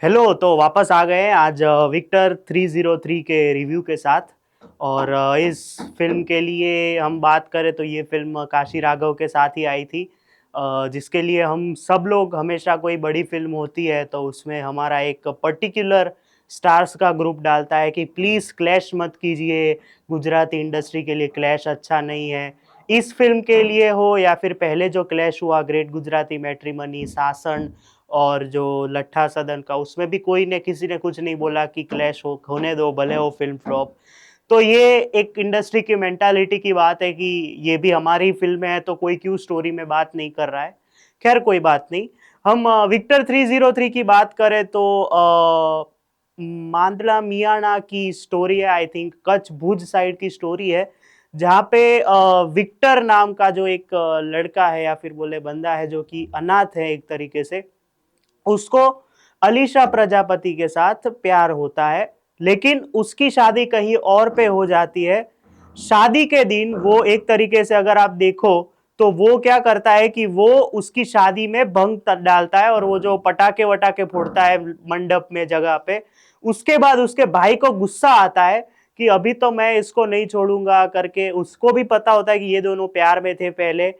Hello. तो वापस आ गए हैं आज विक्टर 303 के रिव्यू के साथ। और इस फिल्म के लिए हम बात करें तो ये फिल्म काशी राघव के साथ ही आई थी, जिसके लिए हम सब लोग हमेशा कोई बड़ी फिल्म होती है तो उसमें हमारा एक पर्टिकुलर स्टार्स का ग्रुप डालता है कि प्लीज़ क्लैश मत कीजिए, गुजराती इंडस्ट्री के लिए क्लैश अच्छा नहीं है। इस फिल्म के लिए हो या फिर पहले जो क्लैश हुआ ग्रेट गुजराती मैट्रिमनी, शासन और जो लट्ठा सदन का, उसमें भी कोई ने किसी ने कुछ नहीं बोला कि क्लैश हो, होने दो, भले हो फिल्म फ्लॉप। तो ये एक इंडस्ट्री की मेंटालिटी की बात है कि ये भी हमारी फिल्म है तो कोई क्यों स्टोरी में बात नहीं कर रहा है। खैर कोई बात नहीं। हम विक्टर 303 की बात करें तो मांदला मियाना की स्टोरी है। I think Kutch Bhuj side की स्टोरी है, जहाँ पे विक्टर नाम का जो एक लड़का है या फिर बोले बंदा है जो कि अनाथ है एक तरीके से, उसको अलीशा प्रजापति के साथ प्यार होता है। लेकिन उसकी शादी कहीं और पे हो जाती है। शादी के दिन वो एक तरीके से अगर आप देखो तो वो क्या करता है कि वो उसकी शादी में भंग डालता है और वो जो पटाखे वटाखे फोड़ता है मंडप में जगह पे। उसके बाद उसके भाई को गुस्सा आता है कि अभी तो मैं इसको नहीं छोड़ूंगा करके। उसको भी पता होता है कि ये दोनों प्यार में थे पहले।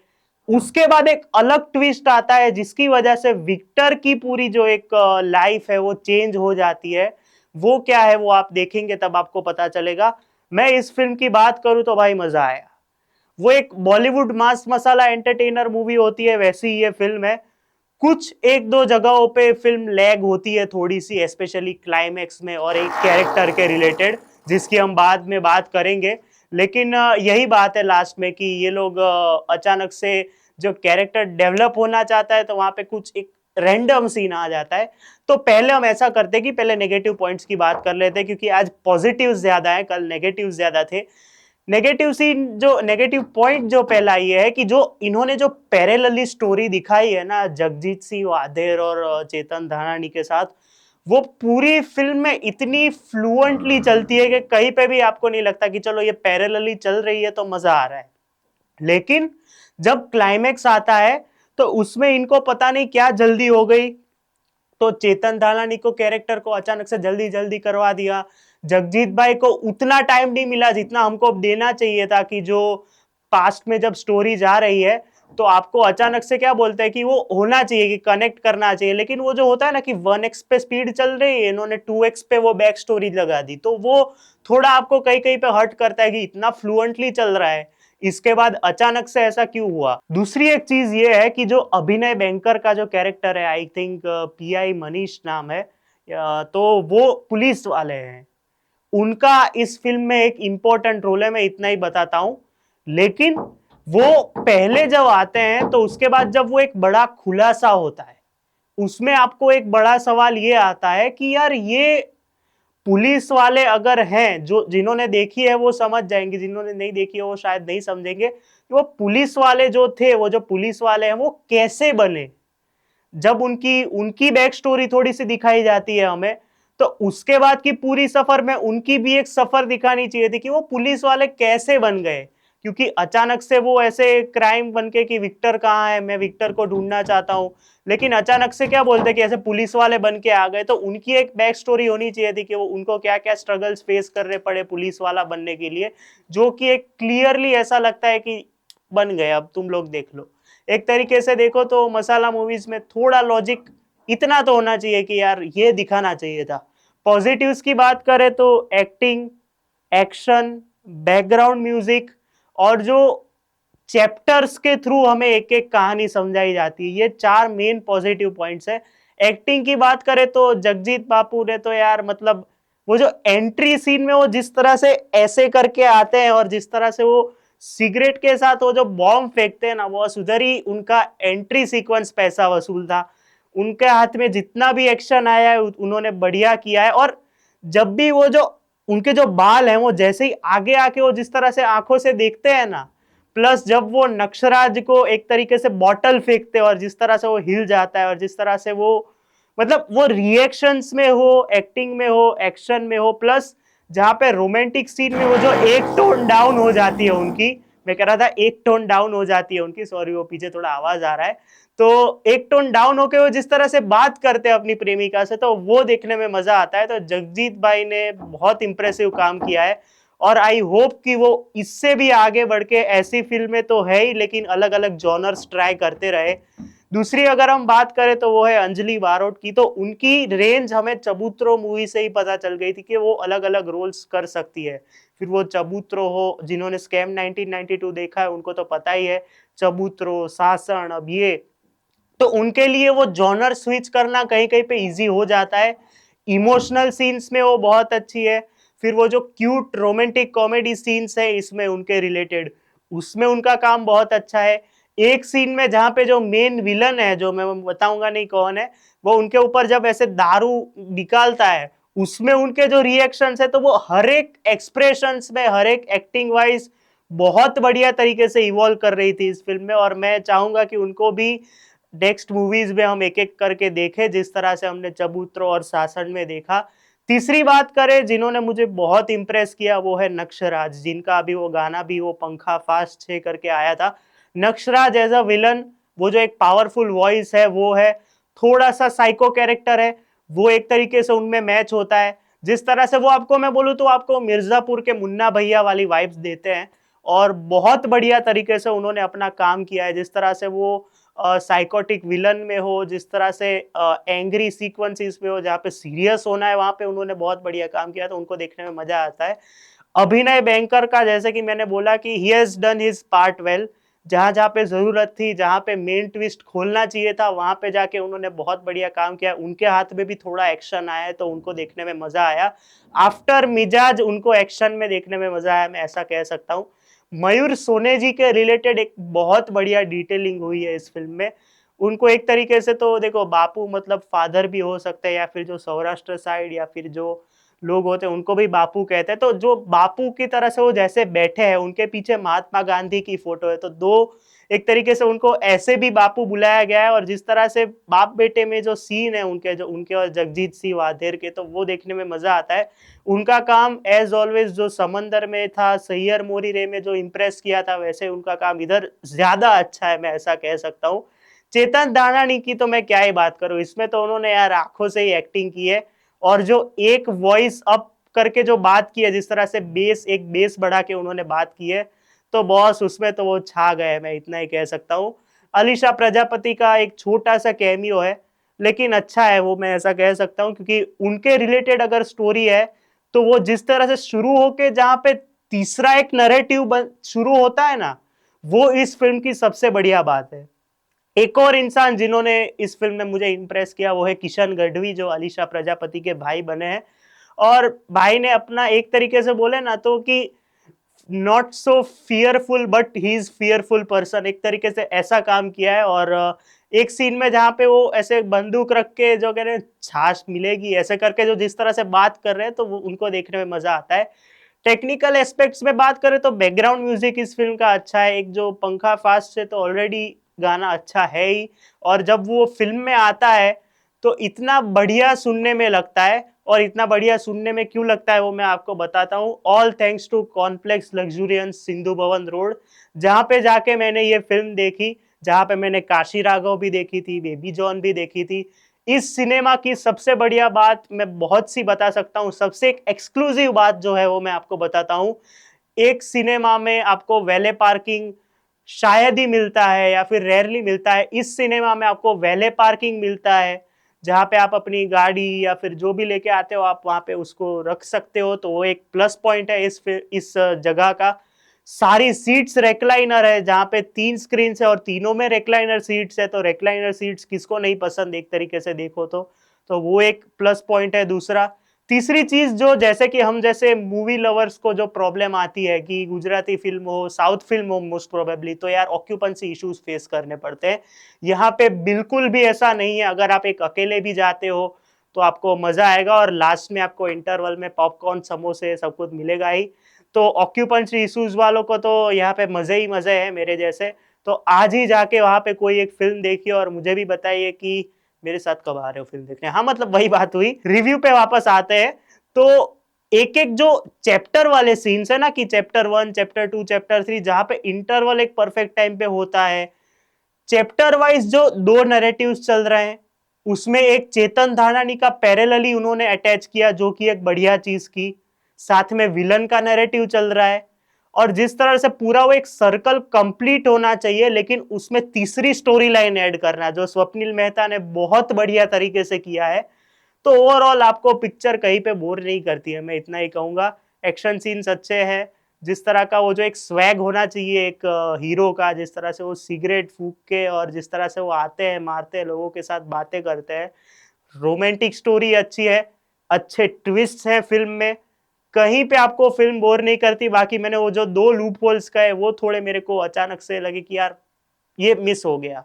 उसके बाद एक अलग ट्विस्ट आता है जिसकी वजह से विक्टर की पूरी जो एक लाइफ है वो चेंज हो जाती है। वो क्या है वो आप देखेंगे तब आपको पता चलेगा। मैं इस फिल्म की बात करूं तो भाई मजा आया। वो एक बॉलीवुड मास मसाला एंटरटेनर मूवी होती है, वैसी ये फिल्म है। कुछ एक दो जगहों पे फिल्म लैग होती है थोड़ी सी, स्पेशली क्लाइमेक्स में और एक कैरेक्टर के रिलेटेड, जिसकी हम बाद में बात करेंगे। लेकिन यही बात है लास्ट में कि ये लोग अचानक से जो कैरेक्टर डेवलप होना चाहता है तो वहां पे कुछ एक रैंडम सीन आ जाता है। तो पहले हम ऐसा करते हैं कि पहले नेगेटिव पॉइंट्स की बात कर लेते हैं, क्योंकि आज पॉजिटिव ज्यादा है, कल नेगेटिव ज्यादा थे। नेगेटिव सीन जो नेगेटिव पॉइंट जो पहला ये है कि जो इन्होंने जो पैरेलली स्टोरी दिखाई है ना जगजीत सिंह वाधेर और चेतन धानानी के साथ, वो पूरी फिल्म में इतनी फ्लुएंटली चलती है कि कहीं पे भी आपको नहीं लगता कि चलो ये पैरेलली चल रही है तो मजा आ रहा है। लेकिन जब क्लाइमेक्स आता है तो उसमें इनको पता नहीं क्या जल्दी हो गई, तो चेतन धानानी को कैरेक्टर को अचानक से जल्दी जल्दी करवा दिया। जगजीत भाई को उतना टाइम नहीं मिला जितना हमको देना चाहिए था, कि जो पास्ट में जब स्टोरी जा रही है तो आपको अचानक से क्या बोलते हैं कि वो होना चाहिए, कि कनेक्ट करना चाहिए। लेकिन वो जो होता है ना कि 1x पे स्पीड चल रही है, इन्होंने 2x पे वो बैक स्टोरी लगा दी, तो वो थोड़ा आपको कहीं कहीं पे हर्ट करता है कि इतना फ्लुएंटली चल रहा है, इसके बाद अचानक से ऐसा क्यों हुआ। दूसरी एक चीज ये है कि जो अभिनय बैंकर का जो कैरेक्टर है, आई थिंक पीआई मनीष नाम है, तो वो पुलिस वाले हैं। उनका इस फिल्म में एक इंपॉर्टेंट रोल है, मैं इतना ही बताता हूं। लेकिन वो पहले जब आते हैं तो उसके बाद जब वो एक बड़ा खुलासा होता है, उसमें आपको एक बड़ा सवाल ये आता है कि यार ये पुलिस वाले अगर हैं, जो जिन्होंने देखी है वो समझ जाएंगे, जिन्होंने नहीं देखी है वो शायद नहीं समझेंगे कि वो पुलिस वाले जो थे, वो जो पुलिस वाले हैं वो कैसे बने। जब उनकी उनकी बैक स्टोरी थोड़ी सी दिखाई जाती है हमें, तो उसके बाद की पूरी सफर में उनकी भी एक सफर दिखानी चाहिए थी कि वो पुलिस वाले कैसे बन गए। क्योंकि अचानक से वो ऐसे क्राइम बन के कि विक्टर कहाँ है, मैं विक्टर को ढूंढना चाहता हूँ, लेकिन अचानक से क्या बोलते कि ऐसे पुलिस वाले बन के आ गए। तो उनकी एक बैक स्टोरी होनी चाहिए थी कि वो उनको क्या क्या स्ट्रगल्स फेस करने पड़े पुलिस वाला बनने के लिए, जो कि एक क्लियरली ऐसा लगता है कि बन गए, अब तुम लोग देख लो। एक तरीके से देखो तो मसाला मूवीज में थोड़ा लॉजिक इतना तो होना चाहिए कि यार ये दिखाना चाहिए था। पॉजिटिव्स की बात करें तो एक्टिंग, एक्शन, बैकग्राउंड म्यूजिक और जो चैप्टर्स के थ्रू हमें एक एक कहानी समझाई जाती है, ये चार मेन पॉजिटिव पॉइंट्स है। एक्टिंग की बात करें तो जगजीत बापू ने तो यार मतलब वो जो एंट्री सीन में वो जिस तरह से ऐसे करके आते हैं और जिस तरह से वो सिगरेट के साथ वो जो बॉम्ब फेंकते हैं ना, वो उधर ही उनका एंट्री सीक्वेंस पैसा वसूल था। उनके हाथ में जितना भी एक्शन आया है उन्होंने बढ़िया किया है। और जब भी वो जो उनके जो बाल हैं वो जैसे ही आगे आके वो जिस तरह से आंखों से देखते हैं ना, प्लस जब वो नक्सराज को एक तरीके से बॉटल फेंकते हैं और जिस तरह से वो हिल जाता है और जिस तरह से वो मतलब वो रिएक्शंस में हो, एक्टिंग में हो, एक्शन में हो, प्लस जहां पे रोमांटिक सीन में वो जो एक टोन डाउन हो जाती है उनकी, मैं कह रहा था एक टोन डाउन हो जाती है उनकी, सॉरी वो पीछे थोड़ा आवाज आ रहा है, तो एक टोन डाउन होके वो जिस तरह से बात करते हैं अपनी प्रेमिका से, तो वो देखने में मजा आता है। तो जगजीत भाई ने बहुत इंप्रेसिव काम किया है और आई होप कि वो इससे भी आगे बढ़ के, ऐसी फिल्में तो है ही लेकिन अलग अलग जॉनर्स ट्राई करते रहे। दूसरी अगर हम बात करें तो वो है अंजलि बारोट की, तो उनकी रेंज हमें चबूतरो मूवी से ही पता चल गई थी कि वो अलग अलग रोल्स कर सकती है। फिर वो चबूतरो हो, जिन्होंने स्कैम 1992 देखा है उनको तो पता ही है, चबूतरो, शासन, अब ये, तो उनके लिए वो जॉनर स्विच करना कहीं कहीं पे इजी हो जाता है। इमोशनल सीन्स में वो बहुत अच्छी है। फिर वो जो क्यूट रोमांटिक कॉमेडी सीन्स है इसमें उनके रिलेटेड, उसमें उनका काम बहुत अच्छा है। एक सीन में जहां पे जो मेन विलन है, जो मैं बताऊंगा नहीं कौन है, वो उनके ऊपर जब ऐसे दारू निकालता है, उसमें उनके जो रिएक्शंस है, तो वो हर एक एक्सप्रेशंस में, हर एक एक्टिंग वाइज बहुत बढ़िया तरीके से इवॉल्व कर रही थी इस फिल्म में। और मैं चाहूंगा कि उनको भी नेक्स्ट मूवीज में हम एक एक करके देखें, जिस तरह से हमने चबूतरो और शासन में देखा। तीसरी बात करें जिन्होंने मुझे बहुत इंप्रेस किया, वो है नक्शराज, जिनका अभी वो गाना भी वो पंखा फास्ट 6 करके आया था। नक्शराज एज अ विलन, वो जो एक पावरफुल वॉइस है वो है, थोड़ा सा साइको कैरेक्टर है, वो एक तरीके से उनमें मैच होता है। जिस तरह से वो, आपको मैं बोलूं तो आपको मिर्जापुर के मुन्ना भैया वाली वाइब्स देते हैं, और बहुत बढ़िया तरीके से उन्होंने अपना काम किया है। जिस तरह से वो साइकोटिक विलन में हो, जिस तरह से एंग्री सीक्वेंसेस में हो, जहाँ पे सीरियस होना है वहां पे उन्होंने बहुत बढ़िया काम किया, तो उनको देखने में मजा आता है। अभिनय बैंकर का, जैसे कि मैंने बोला कि he has done his part well, जहां जहां पे जरूरत थी, जहां पे मेन ट्विस्ट खोलना चाहिए था, वहां पे जाके उन्होंने बहुत बढ़िया काम किया। उनके हाथ में भी थोड़ा एक्शन आया है तो उनको देखने में मजा आया। आफ्टर मिजाज उनको एक्शन में देखने में मजा आया, मैं ऐसा कह सकता हूँ। मयूर सोने जी के रिलेटेड एक बहुत बढ़िया डिटेलिंग हुई है इस फिल्म में। उनको एक तरीके से तो देखो, बापू मतलब फादर भी हो सकते हैं, या फिर जो सौराष्ट्र साइड या फिर जो लोग होते हैं उनको भी बापू कहते हैं। तो जो बापू की तरह से वो जैसे बैठे हैं, उनके पीछे महात्मा गांधी की फोटो है, तो दो एक तरीके से उनको ऐसे भी बापू बुलाया गया है। और जिस तरह से बाप बेटे में जो सीन है उनके, जो उनके और जगजीत सिंह वाधेर के, तो वो देखने में मजा आता है। उनका काम एज ऑलवेज जो समंदर में था, सैयर मोरी रे में जो इम्प्रेस किया था, वैसे उनका काम इधर ज्यादा अच्छा है, मैं ऐसा कह सकता हूँ। चेतन दानानी की तो मैं क्या ही बात करूं, इसमें तो उन्होंने यार आंखों से ही एक्टिंग की है। और जो एक वॉइस अप करके जो बात की है, जिस तरह से बेस, एक बेस बढ़ा के उन्होंने बात की है, तो बॉस उसमें तो वो छा गए, मैं इतना ही कह सकता हूँ। अलीशा प्रजापति का एक छोटा सा कैमियो है, लेकिन अच्छा है वो, मैं ऐसा कह सकता हूँ, क्योंकि उनके रिलेटेड अगर स्टोरी है, तो वो जिस तरह से शुरू होके जहां पे तीसरा एक नैरेटिव शुरू होता है ना, वो इस फिल्म की सबसे बढ़िया बात है। एक और इंसान जिन्होंने इस फिल्म में मुझे इंप्रेस किया, वो है किशन गढ़वी, जो अलीशा प्रजापति के भाई बने हैं। और भाई ने अपना एक तरीके से बोले ना तो कि not so fearful but he is fearful person, एक तरीके से ऐसा काम किया है। और एक सीन में जहां पे वो ऐसे बंदूक रख के जो कह रहे हैं छाछ मिलेगी ऐसे करके, जो जिस तरह से बात कर रहे हैं, तो वो उनको देखने में मजा आता है। टेक्निकल एस्पेक्ट्स में बात करें तो बैकग्राउंड म्यूजिक इस फिल्म का अच्छा है। एक जो पंखा फास्ट से तो ऑलरेडी गाना अच्छा है ही, और जब वो फिल्म में आता है तो इतना बढ़िया सुनने में लगता है। और इतना बढ़िया सुनने में क्यों लगता है वो मैं आपको बताता हूँ। ऑल थैंक्स टू कॉम्प्लेक्स लग्जूरियंस सिंधु भवन रोड, जहाँ पे जाके मैंने ये फिल्म देखी, जहाँ पे मैंने काशी राघव भी देखी थी, बेबी जॉन भी देखी थी। इस सिनेमा की सबसे बढ़िया बात मैं बहुत सी बता सकता हूँ, सबसे एक एक्सक्लूसिव बात जो है वो मैं आपको बताता हूँ। एक सिनेमा में आपको वैले पार्किंग शायद ही मिलता है या फिर रेयरली मिलता है, इस सिनेमा में आपको वैले पार्किंग मिलता है, जहां पे आप अपनी गाड़ी या फिर जो भी लेके आते हो आप वहां पे उसको रख सकते हो। तो वो एक प्लस पॉइंट है इस जगह का। सारी सीट्स रेक्लाइनर है, जहां पे 3 स्क्रीन है और तीनों में रेक्लाइनर सीट्स है, तो रेक्लाइनर सीट्स किसको नहीं पसंद एक तरीके से देखो तो वो एक प्लस पॉइंट है। दूसरा, तीसरी चीज, जो जैसे कि हम जैसे मूवी लवर्स को जो प्रॉब्लम आती है कि गुजराती फिल्म हो, साउथ फिल्म हो मोस्ट प्रोबेबली, तो यार ऑक्यूपेंसी इश्यूज फेस करने पड़ते हैं। यहाँ पे बिल्कुल भी ऐसा नहीं है। अगर आप एक अकेले भी जाते हो तो आपको मजा आएगा, और लास्ट में आपको इंटरवल में पॉपकॉर्न, समोसे सब कुछ मिलेगा ही। तो ऑक्यूपेंसी इश्यूज वालों को तो यहाँ पे मजे ही मजे है मेरे जैसे। तो आज ही जाके वहां पे कोई एक फिल्म देखिए और मुझे भी बताइए कि मेरे साथ कब आ रहे हो फिल्म देखने। हाँ मतलब वही बात हुई, रिव्यू पे वापस आते हैं। तो एक एक जो चैप्टर वाले सीन्स है ना, कि चैप्टर 1, चैप्टर 2, चैप्टर 3, जहां पे इंटरवल एक परफेक्ट टाइम पे होता है, चैप्टर वाइज जो दो नैरेटिव्स चल रहे हैं, उसमें एक चेतन धानानी का पैरेलली उन्होंने अटैच किया, जो कि एक बढ़िया चीज की। साथ में विलन का नैरेटिव चल रहा है, और जिस तरह से पूरा वो एक सर्कल कंप्लीट होना चाहिए, लेकिन उसमें तीसरी स्टोरी लाइन ऐड करना, जो स्वप्निल मेहता ने बहुत बढ़िया तरीके से किया है। तो ओवरऑल आपको पिक्चर कहीं पे बोर नहीं करती है, मैं इतना ही कहूंगा। एक्शन सीन्स अच्छे हैं, जिस तरह का वो जो एक स्वैग होना चाहिए एक हीरो का, जिस तरह से वो सिगरेट फूक के और जिस तरह से वो आते हैं, मारते हैं, लोगों के साथ बातें करते हैं। रोमांटिक स्टोरी अच्छी है, अच्छे ट्विस्ट हैं फिल्म में, कहीं पे आपको फिल्म बोर नहीं करती। बाकी मैंने वो जो दो लूप होल्स कहे, वो थोड़े मेरे को अचानक से लगे कि यार ये मिस हो गया।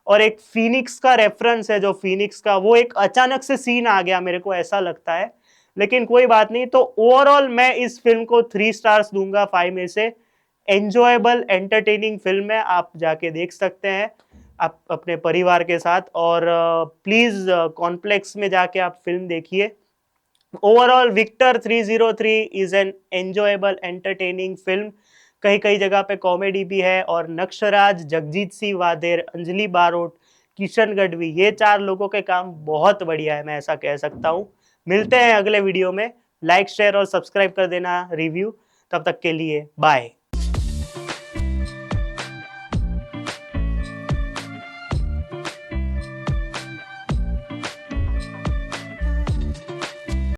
और एक फिनिक्स का रेफरेंस है, जो फिनिक्स का वो एक अचानक से सीन आ गया, मेरे को ऐसा लगता है, लेकिन कोई बात नहीं। तो ओवरऑल मैं इस फिल्म को 3 स्टार्स दूंगा 5 में से। एंजॉयबल एंटरटेनिंग फिल्म है, आप जाके देख सकते हैं आप अपने परिवार के साथ। और प्लीज कॉम्प्लेक्स में जाके आप फिल्म देखिए। Overall Victor 303 is an enjoyable entertaining film. कई कई जगह पे कॉमेडी भी है, और नक्शराज, जगजीत सिंह वादेर, अंजलि बारोट, किशन गढ़वी, ये 4 लोगों के काम बहुत बढ़िया है, मैं ऐसा कह सकता हूँ। मिलते हैं अगले वीडियो में। लाइक, शेयर और सब्सक्राइब कर देना रिव्यू। तब तक के लिए बाय।